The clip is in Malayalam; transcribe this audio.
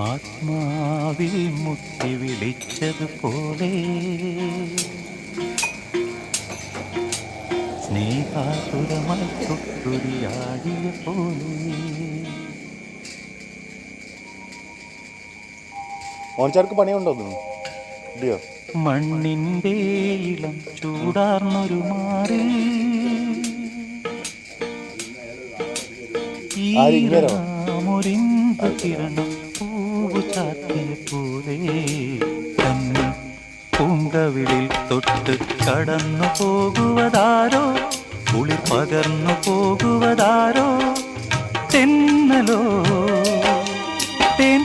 ആത്മാവിൽ മുത്തി വിളിച്ചതുപോലെ സ്നേഹാതുരമായി തൊട്ടുരിയാടിയ പോലെ. മോൻചാർക്ക് പണിയുണ്ടോ ഇല്ലയോ? മണ്ണിൻ്റെ ഇളം ചൂടാർന്നൊരു മാറിൽ ഈരാമൊരിന്ത കിരണം പൂവ് ചാത്തിയ പോലെ തന്നെ പൂങ്കവിളിൽ തൊട്ട് കടന്നു പോകുവതാരോ, കുളിർ പകർന്നു പോകുവതാരോ, തെന്നലോ തേൻ